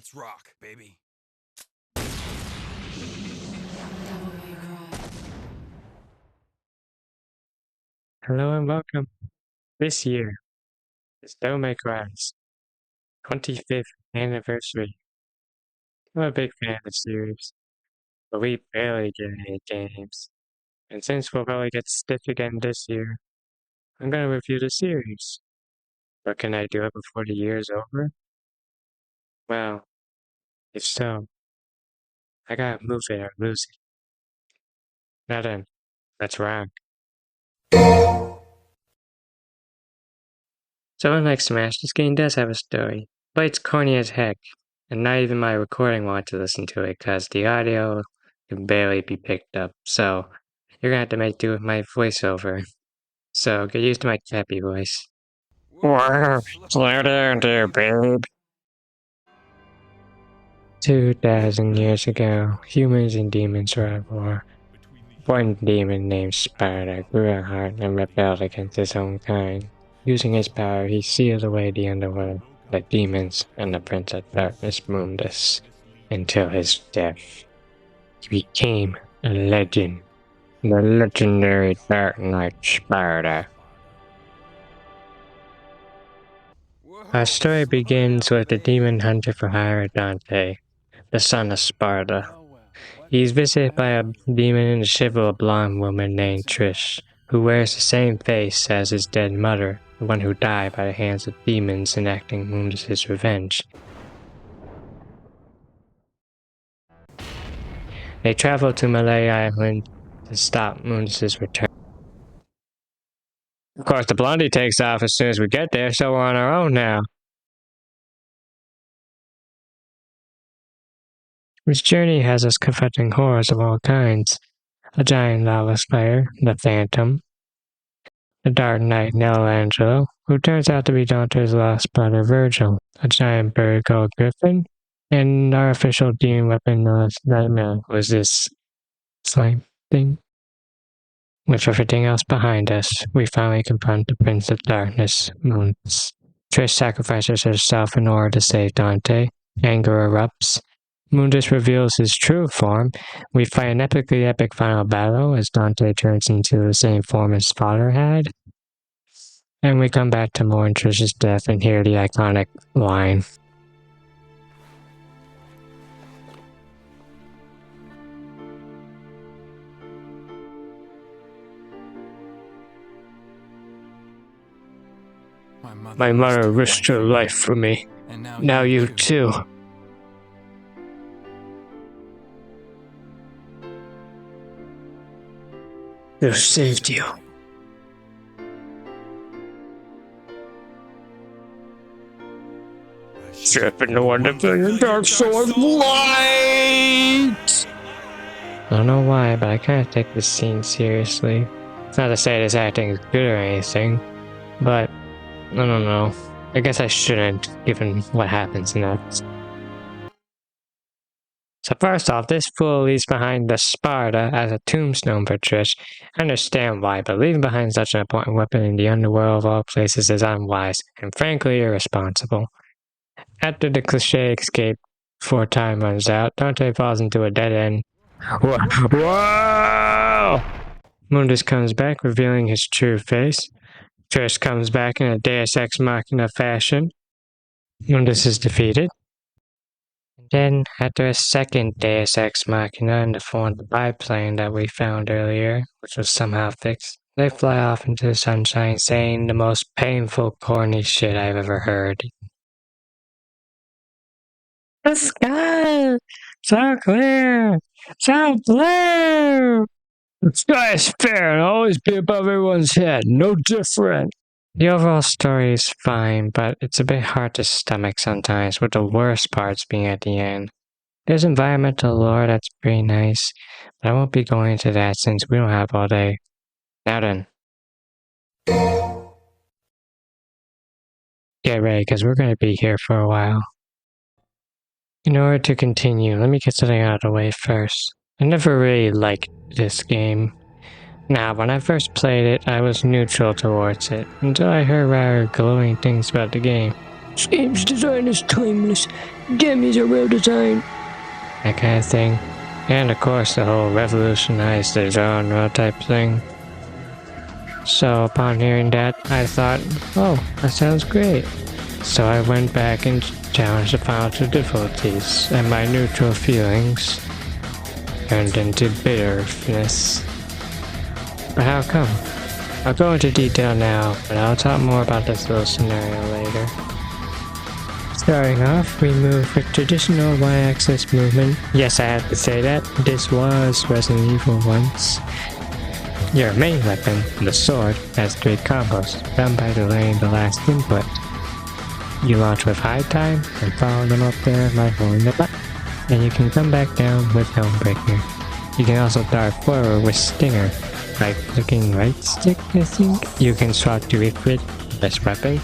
Let's rock, baby. Hello and welcome. This year is Devil May Cry's 25th anniversary. I'm a big fan of the series, but we barely get any games. And since we'll probably get stiff again this year, I'm gonna review the series. But can I do it before the year is over? Well, if so, I gotta move it or lose it. Now then, let's rock. So unlike Smash, this game does have a story, but it's corny as heck, and not even my recording wants to listen to it because the audio can barely be picked up, so you're gonna have to make do with my voiceover. So get used to my crappy voice. Whoa, slow down there, babe. 2,000 years ago, humans and demons were at war. One demon named Sparta grew at heart and rebelled against his own kind. Using his power, he sealed away the underworld, the demons, and the Prince of Darkness Mundus, until his death. He became a legend, the legendary Dark Knight Sparta. Our story begins with the demon hunter for hire Dante, the son of Sparta. He's visited by a demon in the shape of a blonde woman named Trish, who wears the same face as his dead mother, the one who died by the hands of demons enacting Mundus' revenge. They travel to Malay Island to stop Mundus' return. Of course, the blondie takes off as soon as we get there, so we're on our own now. This journey has us confronting horrors of all kinds. A giant lava spider, the Phantom, the Dark Knight Nelangelo, who turns out to be Dante's lost brother Virgil, a giant bird called Griffin, and our official demon weapon was this slime thing. With everything else behind us, we finally confront the Prince of Darkness, Mundus. Trish sacrifices herself in order to save Dante. Anger erupts. Mundus reveals his true form. We fight an epically epic final battle as Dante turns into the same form his father had. And we come back to mourn Trish's death and hear the iconic line. My mother risked her life for me. Now you too. Who saved you? Step into one of the dark sword light! I don't know why, but I kind of take this scene seriously. It's not to say this acting is good or anything, but I don't know. I guess I shouldn't, given what happens next. So first off, this fool leaves behind the Sparta as a tombstone for Trish. I understand why, but leaving behind such an important weapon in the underworld of all places is unwise, and frankly irresponsible. After the cliché escape before time runs out, Dante falls into a dead end. Whoa! Mundus comes back, revealing his true face. Trish comes back in a Deus Ex Machina fashion. Mundus is defeated. Then, after a second Deus Ex Machina in the form of the biplane that we found earlier, which was somehow fixed, they fly off into the sunshine saying the most painful, corny shit I've ever heard. The sky! So clear! So blue! The sky is fair and always be above everyone's head, no different. The overall story is fine, but it's a bit hard to stomach sometimes, with the worst parts being at the end. There's environmental lore that's pretty nice, but I won't be going into that since we don't have all day. Now then. Get ready, because we're going to be here for a while. In order to continue, let me get something out of the way first. I never really liked this game. Now, when I first played it, I was neutral towards it, until I heard rather glowing things about the game. This game's design is timeless. Dummies are well designed. That kind of thing. And of course the whole revolutionize the genre type thing. So upon hearing that, I thought, oh, that sounds great. So I went back and challenged the final two difficulties, and my neutral feelings turned into bitterness. But how come? I'll go into detail now, but I'll talk more about this little scenario later. Starting off, we move with traditional Y-axis movement. Yes, I have to say that. This was Resident Evil once. Your main weapon, the sword, has 3 combos, done by delaying the last input. You launch with high time and follow them up there by holding the button. And you can come back down with Helmbreaker. You can also dart forward with Stinger by clicking right stick, I think. You can swap to Ifrit, this weapon.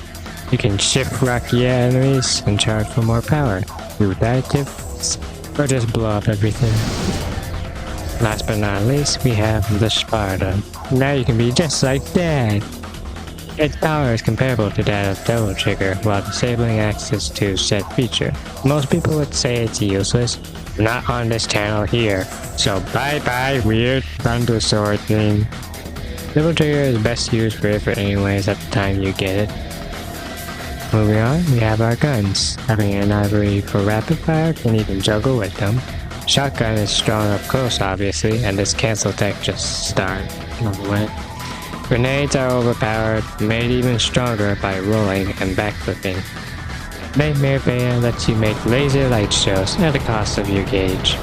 You can shift rocky enemies and charge for more power. Do additives, or just blow up everything. Last but not least, we have the Sparta. Now you can be just like that. Its power is comparable to that of Double Trigger while disabling access to said feature. Most people would say it's useless, but not on this channel here. So bye bye weird thunder sword thing. Double Trigger is best used for Ifrit anyways at the time you get it. Moving on, we have our guns. Having an ivory for rapid fire can even juggle with them. Shotgun is strong up close obviously, and this cancel tech just start. Grenades are overpowered, made even stronger by rolling and backflipping. Nightmare Band lets you make laser light shows at the cost of your gauge.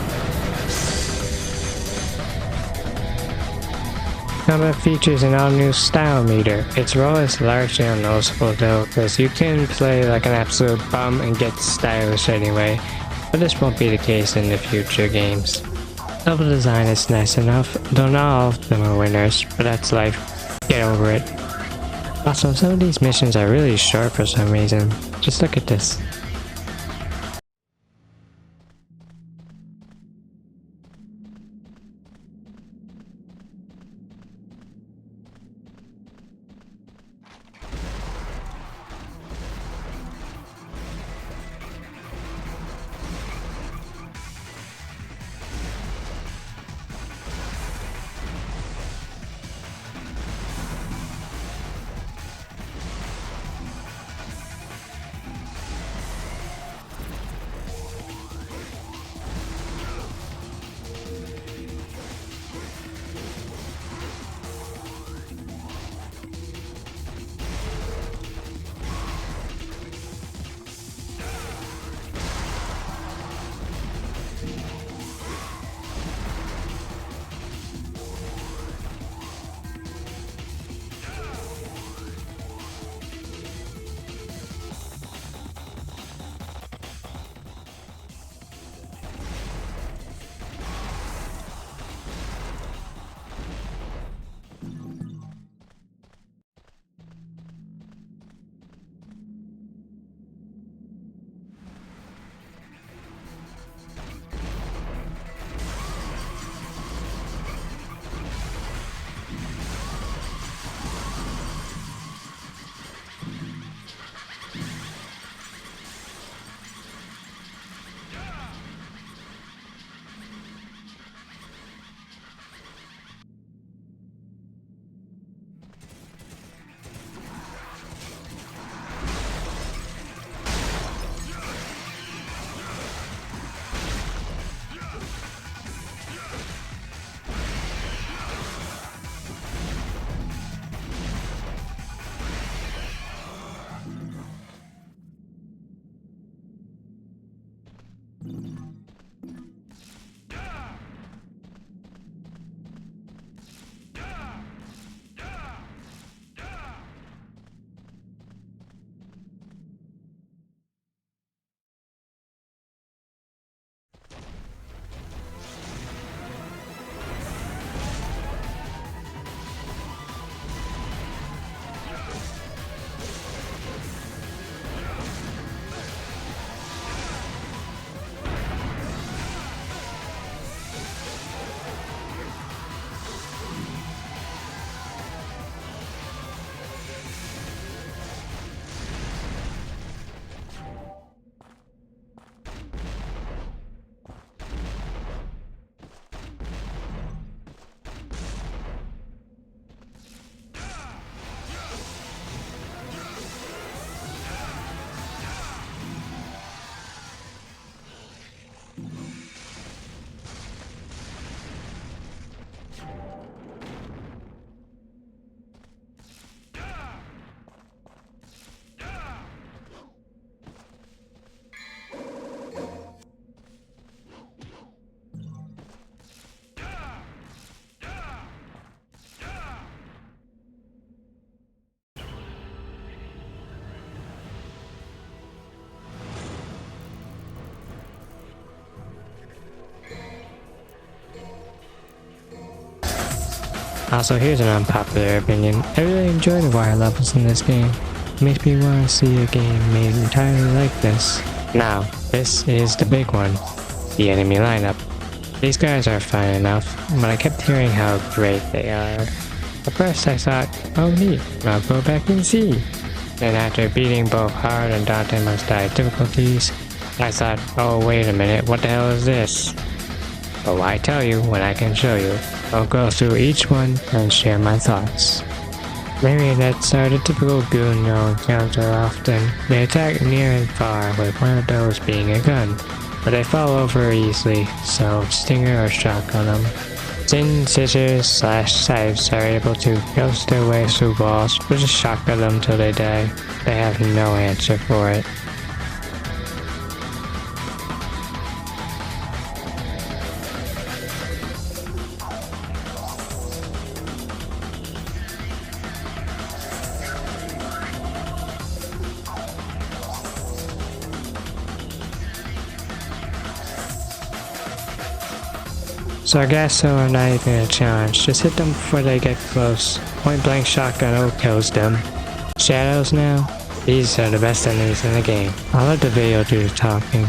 Combat features an all-new style meter. Its role is largely unnoticeable though, because you can play like an absolute bum and get stylish anyway, but this won't be the case in the future games. Level design is nice enough, though not all of them are winners, but that's life. Get over it. Also, some of these missions are really short for some reason. Just look at this. Also, here's an unpopular opinion. I really enjoy the wire levels in this game. It makes me want to see a game made entirely like this. Now, this is the big one. The enemy lineup. These guys are fine enough, but I kept hearing how great they are. At first I thought, oh neat, I'll go back and see. Then after beating both hard and daunting most difficulties, I thought, oh wait a minute, what the hell is this? But why tell you when I can show you? I'll go through each one and share my thoughts. Marionettes are the typical goon you'll encounter often. They attack near and far, with one of those being a gun, but they fall over easily, so stinger or shotgun them. Thin scissors / scythes are able to ghost their way through walls, or just shotgun them till they die. They have no answer for it. Sargasso are not even a challenge, just hit them before they get close. Point blank shotgun kills them. Shadows now? These are the best enemies in the game. I'll let the video do the talking.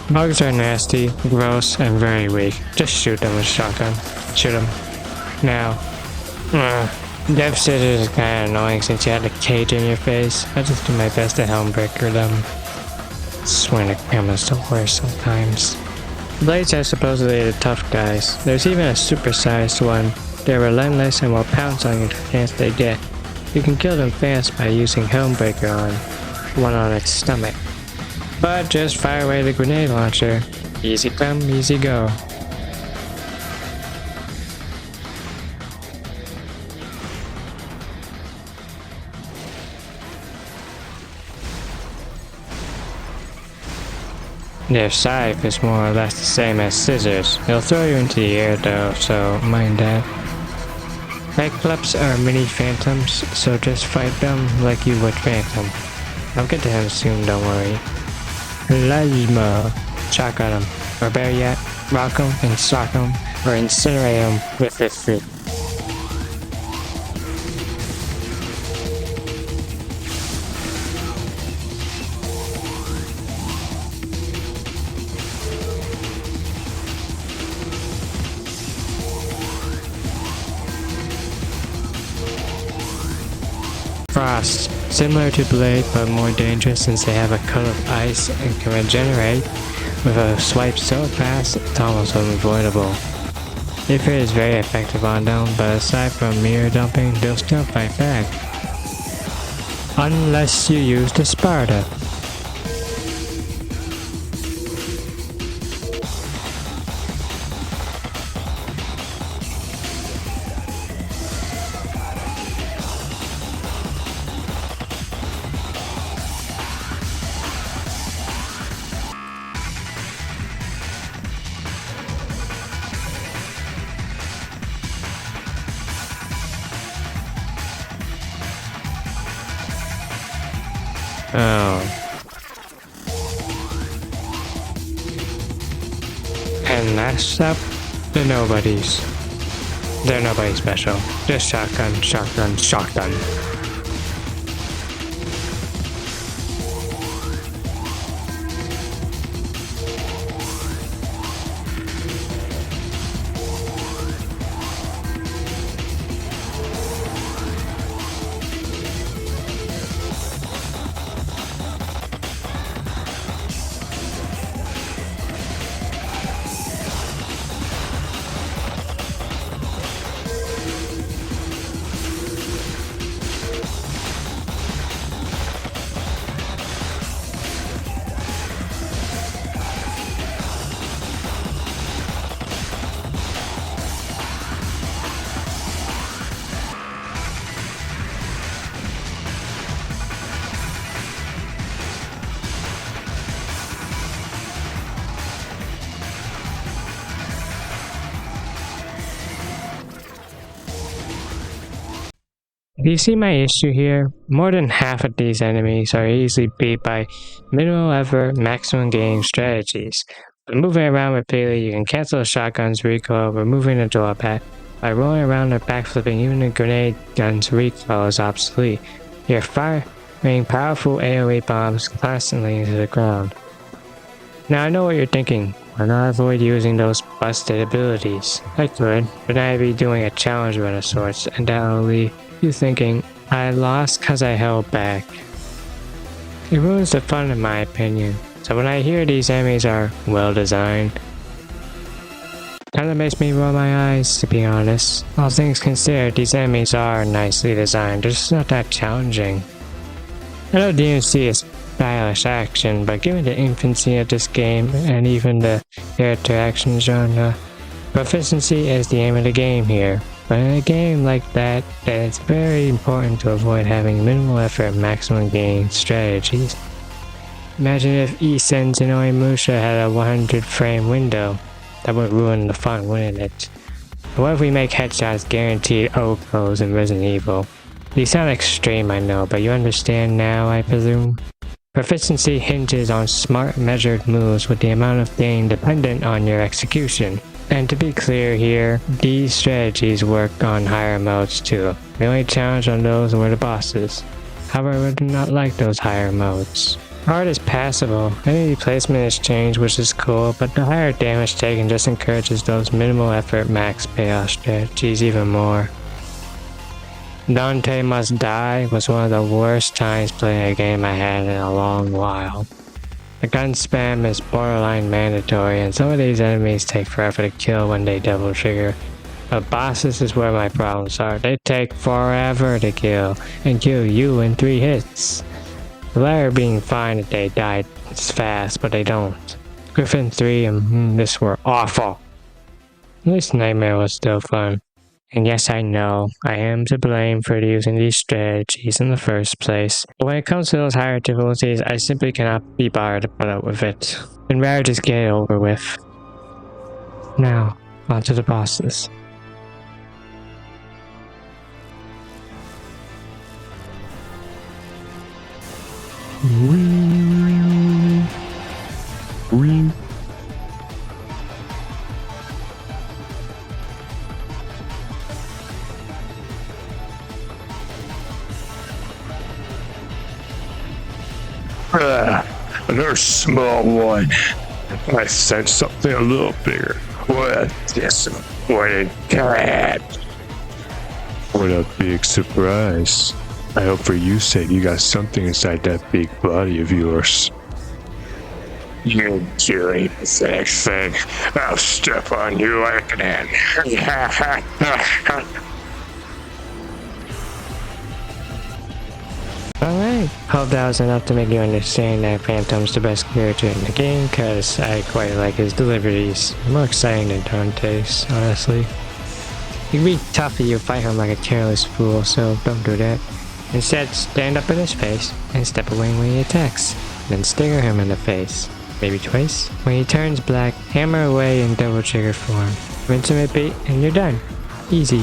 Bugs are nasty, gross, and very weak. Just shoot them with a shotgun. Shoot them. Now. Death scissors is kinda annoying since you have the cage in your face. I just do my best to helmbreaker them. I swear the camera's the worst sometimes. Blades are supposedly the tough guys. There's even a supersized one. They're relentless and will pounce on you the chance they get. You can kill them fast by using helmbreaker on one on its stomach. But just fire away the grenade launcher. Easy come, easy go. Their scythe is more or less the same as scissors. They'll throw you into the air though, so mind that. Cyclops are mini phantoms, so just fight them like you would Phantom. I'll get to him soon, don't worry. Lima. Shotgun him, or better yet, rock him and sock him, or incinerate him with this fruit. Frost. Similar to Blade, but more dangerous since they have a coat of ice and can regenerate with a swipe so fast it's almost unavoidable. Leaper is very effective on them, but aside from mirror dumping, they'll still fight back. Unless you use the Sparta. Oh. And last up, the nobodies. They're nobody special. Just shotgun, shotgun, shotgun. Do you see my issue here? More than half of these enemies are easily beat by minimal effort, maximum gain strategies. By moving around repeatedly, you can cancel a shotgun's recoil, removing a door bat. By rolling around or backflipping, even a grenade gun's recoil is obsolete. You're firing powerful AoE bombs constantly into the ground. Now I know what you're thinking. Why not avoid using those busted abilities? I could, but I'd be doing a challenge run of sorts, and that'll leave you thinking, I lost cause I held back. It ruins the fun in my opinion. So when I hear these enemies are well designed, kinda makes me roll my eyes, to be honest. All things considered, these enemies are nicely designed, they're just not that challenging. I know DMC is stylish action, but given the infancy of this game and even the character action genre, proficiency is the aim of the game here. But in a game like that, then it's very important to avoid having minimal effort maximum gain strategies. Imagine if Isen's and Onimusha had a 100 frame window. That would ruin the fun, wouldn't it? But what if we make headshots guaranteed O-close in Resident Evil? These sound extreme, I know, but you understand now, I presume? Proficiency hinges on smart, measured moves with the amount of gain dependent on your execution. And to be clear here, these strategies work on higher modes too. The only challenge on those were the bosses. However, I do not like those higher modes. Hard is passable, enemy placement is changed which is cool, but the higher damage taken just encourages those minimal effort max payoff strategies even more. Dante Must Die was one of the worst times playing a game I had in a long while. The gun spam is borderline mandatory and some of these enemies take forever to kill when they double trigger. But bosses is where my problems are. They take forever to kill and kill you in 3 hits. The latter being fine if they died fast, but they don't. Griffin 3 and this were awful. At least Nightmare was still fun. And yes, I know, I am to blame for using these strategies in the first place. But when it comes to those higher difficulties, I simply cannot be bothered to put up with it. I'd rather just get it over with. Now, on to the bosses. Another small one. I sense something a little bigger. What a disappointed cat. What a big surprise. I hope for you sake you got something inside that big body of yours. You dirty pathetic thing. I'll step on you like an ant. Alright, hope that was enough to make you understand that Phantom's the best character in the game, cause I quite like his deliveries. More exciting than Dante's, honestly. He'd be tough if you fight him like a careless fool, so don't do that. Instead, stand up in his face and step away when he attacks. Then stagger him in the face. Maybe twice. When he turns black, hammer away in double trigger form. Rinse and repeat, and you're done. Easy.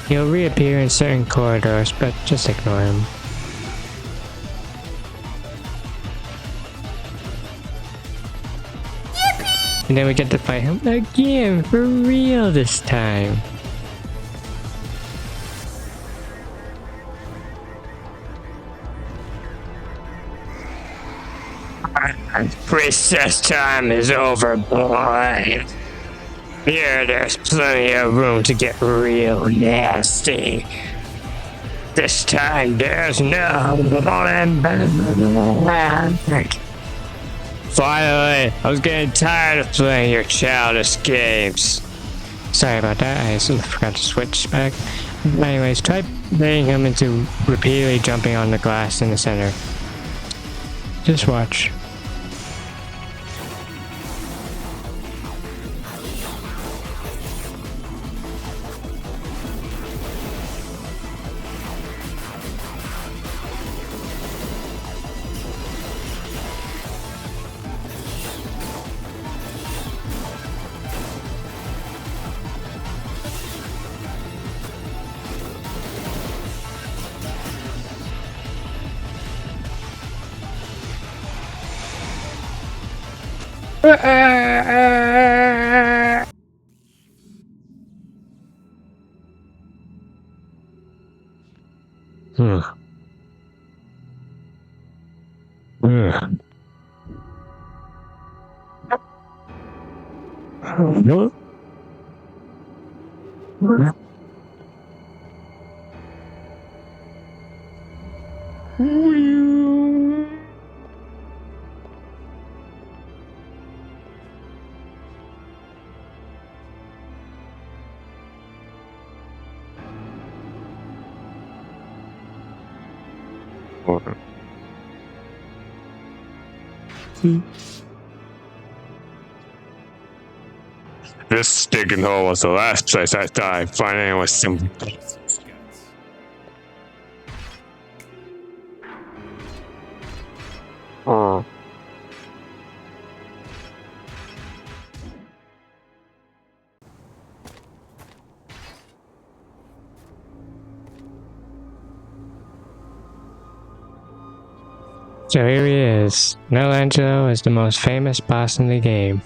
He'll reappear in certain corridors, but just ignore him. Yippee! And then we get to fight him again, for real this time. Recess time is over, boy. Here, there's plenty of room to get real nasty. This time, there's no falling back. Finally, I was getting tired of playing your childish games. Sorry about that, I forgot to switch back. Anyways, try baiting him into repeatedly jumping on the glass in the center. Just watch. This stinking hole was the last place I thought I'd find anyone with some. Oh. So here he is. Michelangelo is the most famous boss in the game.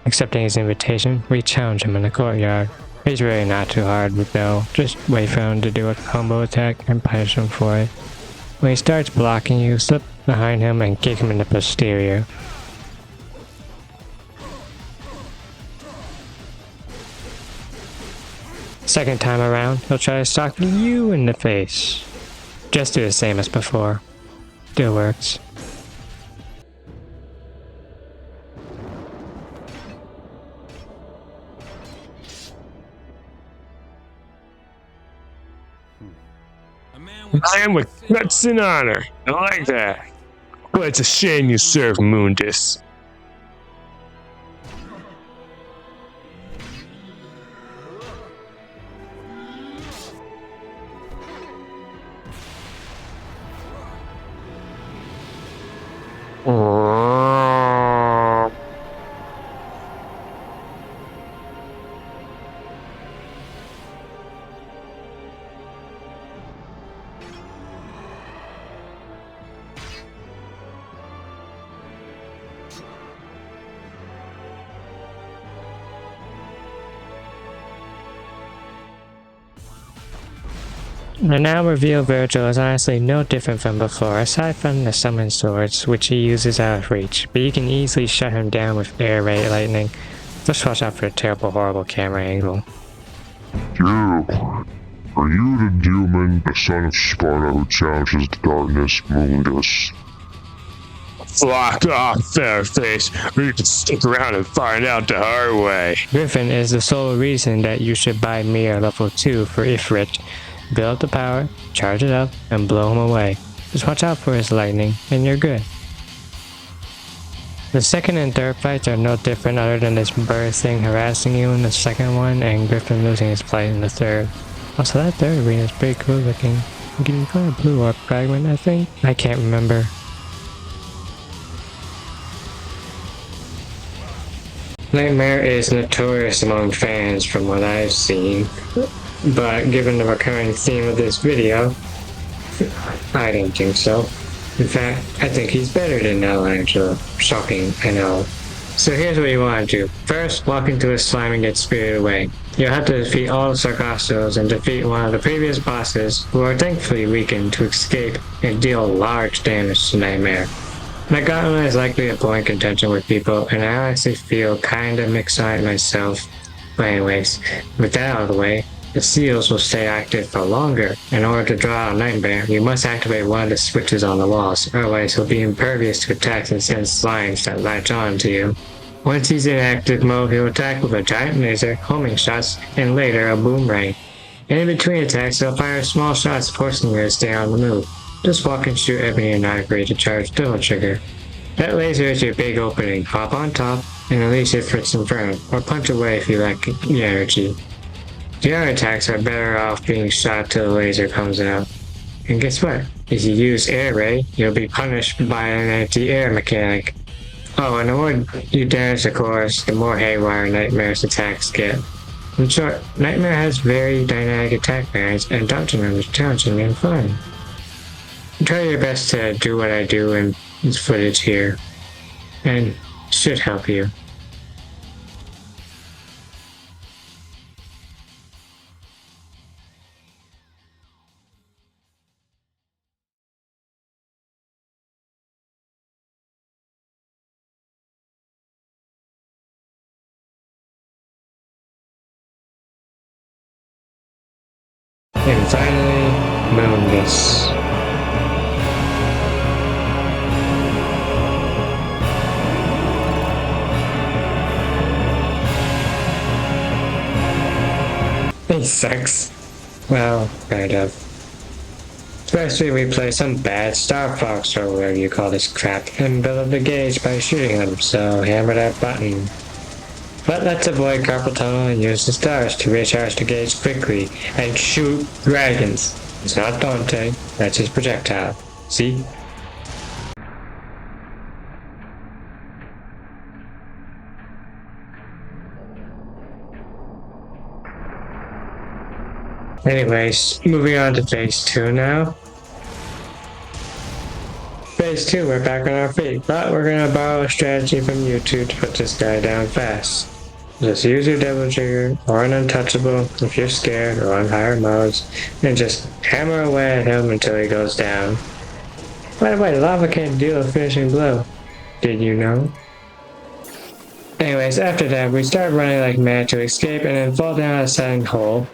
Accepting his invitation, we challenge him in the courtyard. He's really not too hard though, just wait for him to do a combo attack and punish him for it. When he starts blocking you, slip behind him and kick him in the posterior. Second time around, he'll try to sock you in the face. Just do the same as before. Still works. I am with guts and honor. I like that. But it's a shame you serve Mundus. The now revealed Virgil is honestly no different from before, aside from the summon swords, which he uses out of reach, but you can easily shut him down with air raid lightning. Just watch out for a terrible, horrible camera angle. You! Are you the demon, the son of Sparta who challenges the darkness, Mundus? Flock off, fairface, or you can stick around and find out the hard way. Griffin is the sole reason that you should buy Mir level 2 for Ifrit. Build up the power, charge it up, and blow him away. Just watch out for his lightning, and you're good. The second and third fights are no different other than this bird thing harassing you in the second one, and Griffin losing his fight in the third. Also, that third arena is pretty cool looking. I'm getting kind of blue orb fragment, I think? I can't remember. Nightmare is notorious among fans from what I've seen. But given the recurring theme of this video, I don't think so. In fact, I think he's better than Michelangelo. Shocking, I know. So here's what you want to do. First, walk into a slime and get spirited away. You'll have to defeat all the Sargassos and defeat one of the previous bosses, who are thankfully weakened to escape and deal large damage to Nightmare. My gauntlet is likely a point contention with people, and I honestly feel kinda mixed on it myself. But anyways, with that out of the way, the seals will stay active for longer. In order to draw out a Nightmare, you must activate one of the switches on the walls, otherwise he'll be impervious to attacks and send slimes that latch on to you. Once he's in active mode, he'll attack with a giant laser, homing shots, and later a boomerang. And in between attacks, he'll fire small shots forcing you to stay on the move. Just walk and shoot Ebony and Ivory to charge Double Trigger. That laser is your big opening. Hop on top and release it for its inferno, or punch away if you lack the energy. The other attacks are better off being shot till the laser comes out. And guess what? If you use Air Ray, you'll be punished by an anti-air mechanic. Oh, and the more you damage the course, the more haywire Nightmare's attacks get. In short, Nightmare has very dynamic attack variants, and dodging them is challenging and fun. Try your best to do what I do in this footage here. And Should help you. And finally, Moonless. He sucks. Well, kind of. Especially we play some bad Star Fox or whatever you call this crap and build up the gauge by shooting them, so hammer that button. But let's avoid carpal tunnel and use the stars to recharge the gauge quickly and shoot dragons. It's not Dante, that's his projectile. See? Anyways, moving on to phase 2 now. Phase 2, we're back on our feet, but we're gonna borrow a strategy from YouTube to put this guy down fast. Just use your double trigger or an untouchable if you're scared or on higher modes, and just hammer away at him until he goes down. By the way, lava can't deal a finishing blow. Did you know? Anyways, after that, we start running like mad to escape and then fall down a setting hole.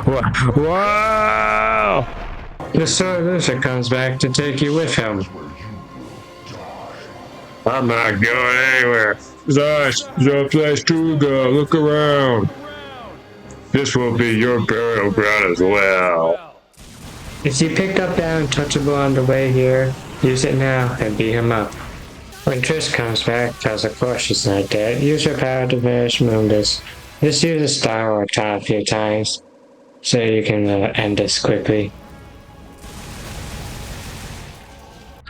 Whoa! The Sword Loser comes back to take you with him. I'm not going anywhere. There's a place to go. Look around. This will be your burial ground as well. If you picked up that untouchable on the way here, use it now and beat him up. When Trish comes back, cause of course she's not dead, use your power to vanish Mundus. Just use a star or top a few times, so you can end this quickly.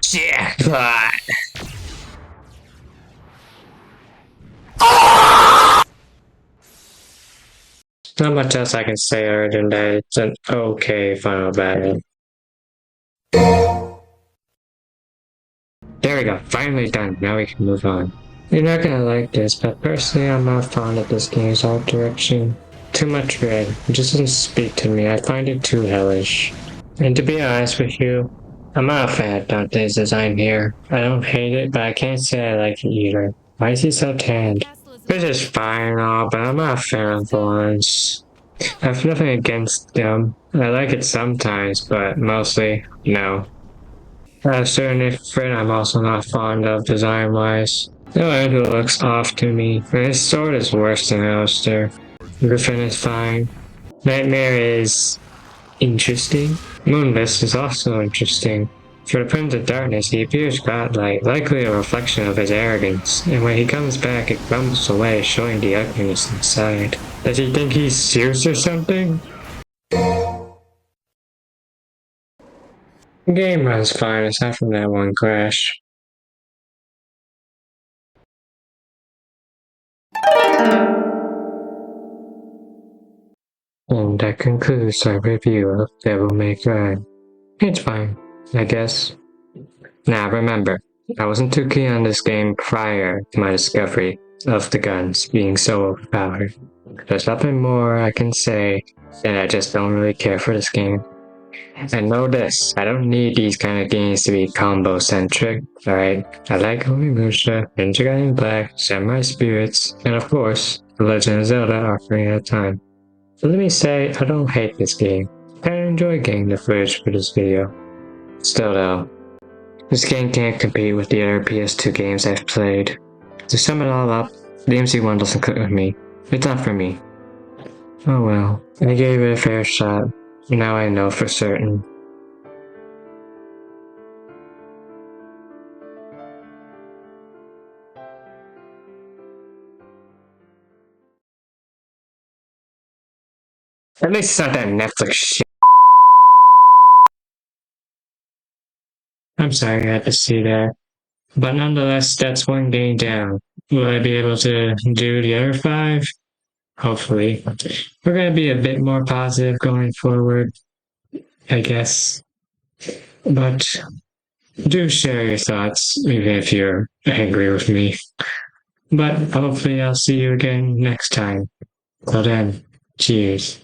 Jackpot! Not much else I can say other than that it's an okay final battle. There we go, finally done, now we can move on. You're not gonna like this, but personally I'm not fond of this game's art direction. Too much red, it just doesn't speak to me, I find it too hellish. And to be honest with you, I'm not a fan of Dante's design here. I don't hate it, but I can't say I like it either. Why is he so tanned? This is fine and all, but I'm not a fan of Lawrence. I have nothing against them. I like it sometimes, but mostly, no. Certainly Fred I'm also not fond of design-wise. No Andrew looks off to me, and his sword is worse than Alistair. Griffin is fine. Nightmare is interesting. Moonless is also interesting. For the Prince of Darkness, he appears godlike, likely a reflection of his arrogance, and when he comes back, it crumbles away, showing the ugliness inside. Does he think he's Zeus or something? The game runs fine, aside from that one crash. And that concludes our review of Devil May Cry. It's fine, I guess. Now remember, I wasn't too keen on this game prior to my discovery of the guns being so overpowered. There's nothing more I can say than I just don't really care for this game. And know this, I don't need these kind of games to be combo-centric, alright? I like Onimusha, Ninja Gaiden Black, Samurai Spirits, and of course, The Legend of Zelda Ocarina of Time. But let me say, I don't hate this game. I kinda enjoy getting the footage for this video. Still though, this game can't compete with the other PS2 games I've played. To sum it all up, the MC1 doesn't click with me. It's not for me. Oh well, I gave it a fair shot. Now I know for certain. At least it's not that Netflix shit. I'm sorry I had to see that. But nonetheless, that's one game down. Will I be able to do the other 5? Hopefully. We're gonna be a bit more positive going forward, I guess. But Do share your thoughts, even if you're angry with me. But hopefully I'll see you again next time. Till then, cheers.